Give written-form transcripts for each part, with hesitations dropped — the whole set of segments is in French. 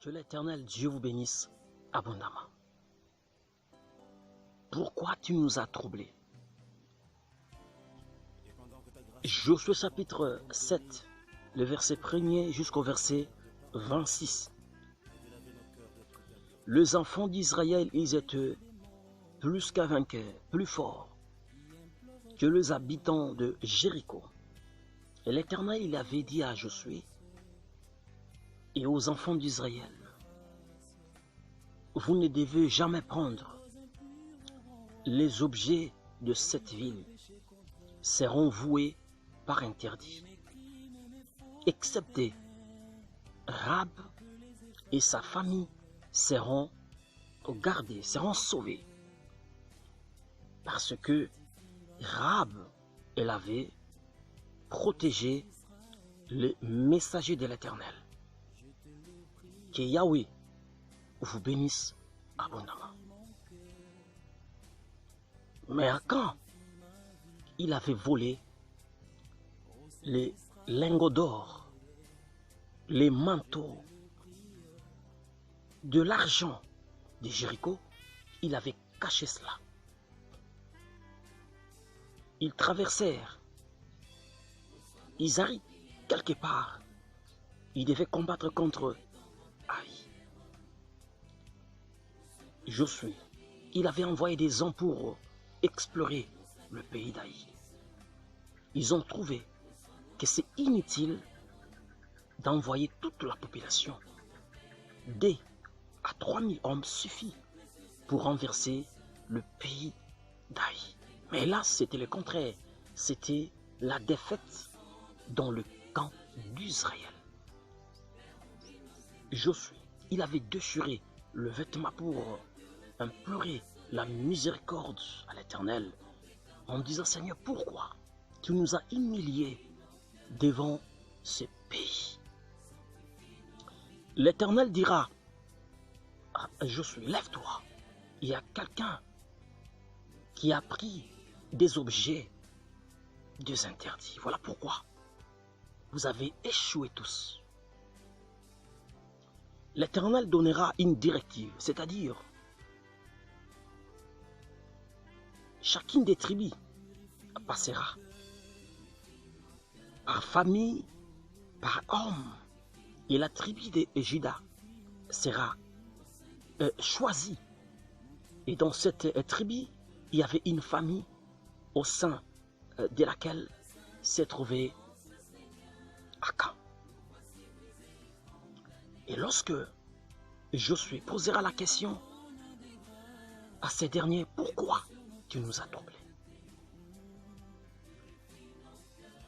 Que l'Éternel Dieu vous bénisse abondamment. Pourquoi tu nous as troublés? Josué chapitre 7, le verset 1er jusqu'au verset 26. Les enfants d'Israël, ils étaient plus qu'un vainqueur, plus forts que les habitants de Jéricho. Et l'Éternel, il avait dit à Josué et aux enfants d'Israël, vous ne devez jamais prendre les objets de cette ville, seront voués par interdit, excepté Rahab et sa famille seront gardés, seront sauvés. Parce que Rahab, elle avait protégé les messagers de l'Éternel. Que Yahweh vous bénisse abondamment. Mais Akan, il avait volé les lingots d'or, les manteaux, de l'argent de Jéricho. Il avait caché cela. Ils traversèrent. Ils arrivent quelque part. Ils devaient combattre contre Aïe. Josué, il avait envoyé des hommes pour explorer le pays d'Aï. Ils ont trouvé que c'est inutile d'envoyer toute la population. 2 à 3000 hommes suffit pour renverser le pays d'Aï. Mais là, c'était le contraire. C'était la défaite dans le camp d'Israël. Josué, il avait déchiré le vêtement pour implorer la miséricorde à l'Éternel en disant, Seigneur, pourquoi tu nous as humiliés devant ce pays? L'Éternel dira à Josué, lève-toi. Il y a quelqu'un qui a pris des objets, des interdits. Voilà pourquoi vous avez échoué tous. L'Éternel donnera une directive, c'est-à-dire chacune des tribus passera par famille, par homme, et la tribu de Juda sera choisie. Et dans cette tribu, il y avait une famille au sein de laquelle s'est trouvé Akan. Et lorsque Josué posera la question à ces derniers, pourquoi tu nous as troublés?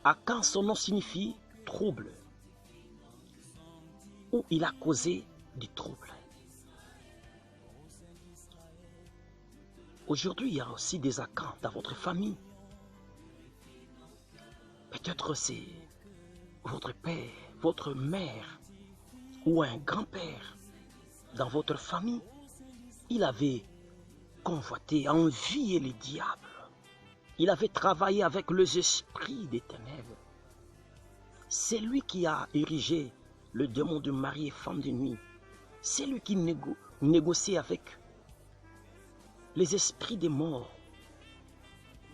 Akan, son nom signifie trouble, ou il a causé du trouble. Aujourd'hui, il y a aussi des Akans dans votre famille. Peut-être c'est votre père, votre mère ou un grand-père dans votre famille. Il avait convoité, envié les diables. Il avait travaillé avec les esprits des ténèbres. C'est lui qui a érigé le démon de mari et femme de nuit. C'est lui qui négocie avec les esprits des morts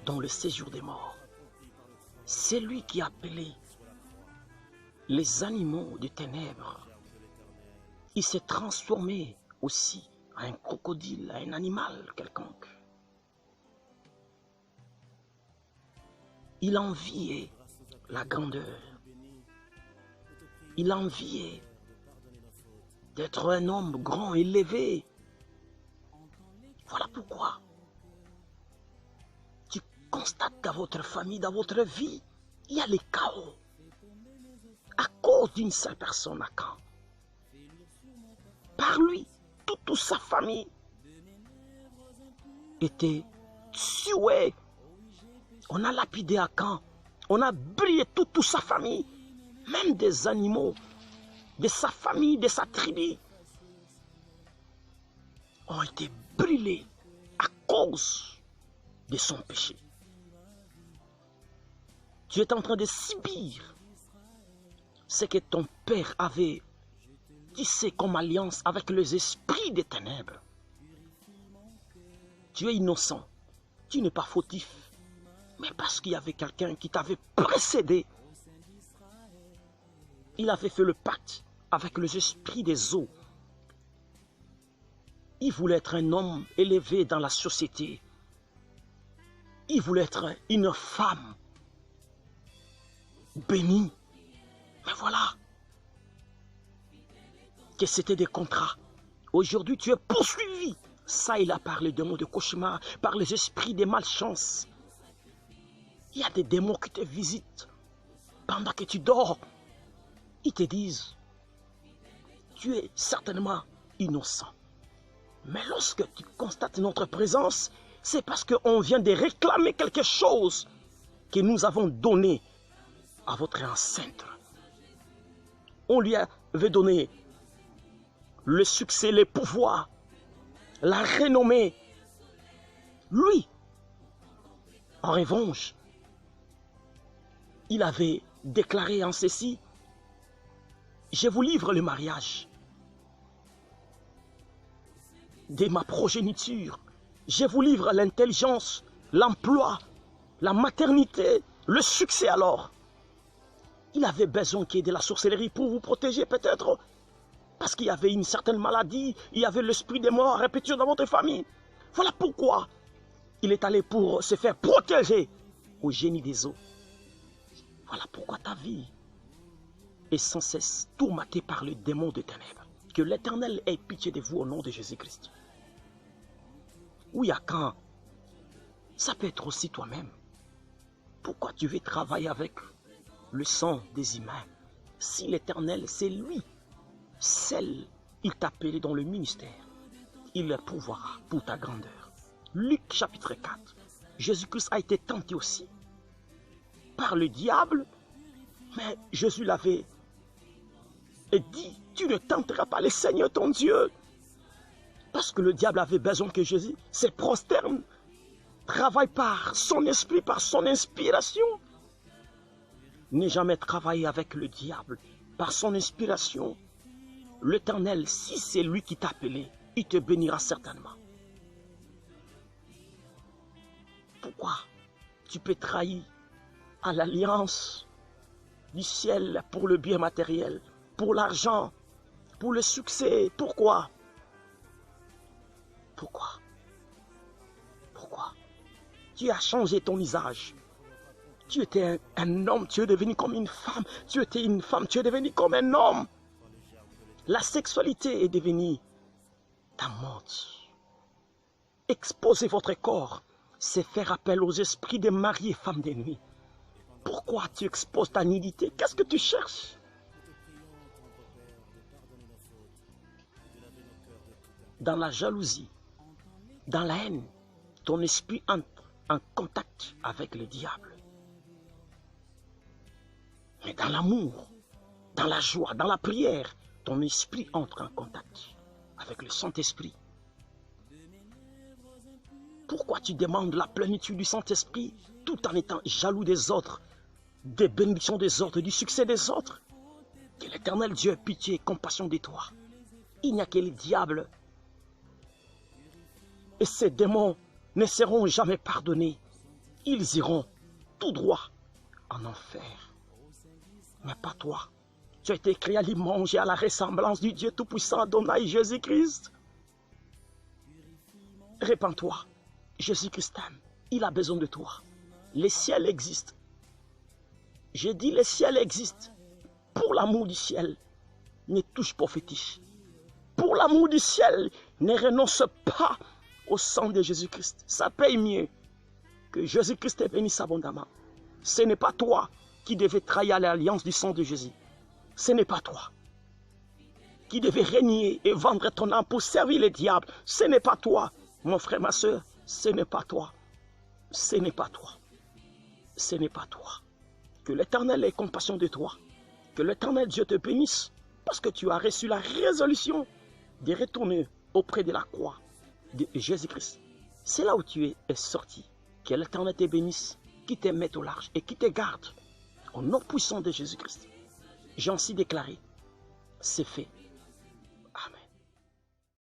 dans le séjour des morts. C'est lui qui a appelé les animaux des ténèbres. Il s'est transformé aussi en un crocodile, en un animal quelconque. Il enviait la grandeur. Il enviait d'être un homme grand, élevé. Voilà pourquoi tu constates dans votre famille, dans votre vie, il y a les chaos à cause d'une seule personne, Akan. Par lui, toute sa famille était tuée. On a lapidé Akan, on a brûlé toute sa famille, même des animaux de sa famille, de sa tribu, ont été brûlés à cause de son péché. Tu es en train de subir ce que ton père avait tissé comme alliance avec les esprits des ténèbres. Tu es innocent, tu n'es pas fautif, mais parce qu'il y avait quelqu'un qui t'avait précédé, il avait fait le pacte avec les esprits des eaux. Il voulait être un homme élevé dans la société. Il voulait être une femme bénie. Mais voilà, que c'était des contrats. Aujourd'hui, tu es poursuivi. Ça, il a parlé de mots de cauchemar, par les esprits des malchances. Il y a des démons qui te visitent pendant que tu dors. Ils te disent, tu es certainement innocent. Mais lorsque tu constates notre présence, c'est parce qu'on vient de réclamer quelque chose que nous avons donné à votre ancêtre. On lui avait donné le succès, les pouvoirs, la renommée. Lui, en revanche, il avait déclaré en ceci, je vous livre le mariage de ma progéniture. Je vous livre l'intelligence, l'emploi, la maternité, le succès alors. Il avait besoin qu'il y ait de la sorcellerie pour vous protéger peut-être. Parce qu'il y avait une certaine maladie, il y avait l'esprit des morts à répétition dans votre famille. Voilà pourquoi il est allé pour se faire protéger au génie des eaux. Voilà pourquoi ta vie est sans cesse tourmentée par le démon des ténèbres. Que l'Éternel ait pitié de vous au nom de Jésus-Christ. Oui, à quand? Ça peut être aussi toi-même. Pourquoi tu veux travailler avec le sang des humains? Si l'Éternel, c'est lui, celle, il t'a appelé dans le ministère, il le pourvoira pour ta grandeur. Luc chapitre 4. Jésus-Christ a été tenté aussi par le diable, mais Jésus l'avait dit, tu ne tenteras pas le Seigneur ton Dieu. Parce que le diable avait besoin que Jésus se prosterne, travaille par son esprit, par son inspiration. N'ai jamais travaillé avec le diable par son inspiration. L'Éternel, si c'est lui qui t'a appelé, il te bénira certainement. Pourquoi tu peux trahir à l'alliance du ciel pour le bien matériel, pour l'argent, pour le succès? Pourquoi? Pourquoi? Pourquoi? Tu as changé ton visage. Tu étais un homme, tu es devenu comme une femme. Tu étais une femme, tu es devenu comme un homme. La sexualité est devenue ta mode. Exposer votre corps, c'est faire appel aux esprits des mariés et femmes de nuit. Pourquoi tu exposes ta nudité? Qu'est-ce que tu cherches? Dans la jalousie, dans la haine, ton esprit entre en contact avec le diable. Mais dans l'amour, dans la joie, dans la prière, ton esprit entre en contact avec le Saint-Esprit. Pourquoi tu demandes la plénitude du Saint-Esprit tout en étant jaloux des autres, des bénédictions des autres, du succès des autres? Que l'Éternel Dieu ait pitié et compassion de toi. Il n'y a que les diables et ces démons ne seront jamais pardonnés. Ils iront tout droit en enfer. Mais pas toi. Tu as été créé à l'image et à la ressemblance du Dieu Tout-Puissant, Adonai Jésus-Christ. Répands-toi. Jésus-Christ t'aime. Il a besoin de toi. Les ciels existent. J'ai dit les ciels existent. Pour l'amour du ciel, ne touche pas aux fétiches. Pour l'amour du ciel, ne renonce pas au sang de Jésus-Christ. Ça paye mieux que Jésus-Christ te bénisse abondamment. Ce n'est pas toi qui devais trahir l'alliance du sang de Jésus. Ce n'est pas toi qui devais régner et vendre ton âme pour servir les diables. Ce n'est pas toi, mon frère, ma soeur. Ce n'est pas toi. Ce n'est pas toi. Ce n'est pas toi. Que l'Éternel ait compassion de toi. Que l'Éternel Dieu te bénisse parce que tu as reçu la résolution de retourner auprès de la croix de Jésus-Christ. C'est là où tu es sorti. Que l'Éternel te bénisse, qui te mette au large et qui te garde. Au nom puissant de Jésus-Christ. J'ai ainsi déclaré, c'est fait.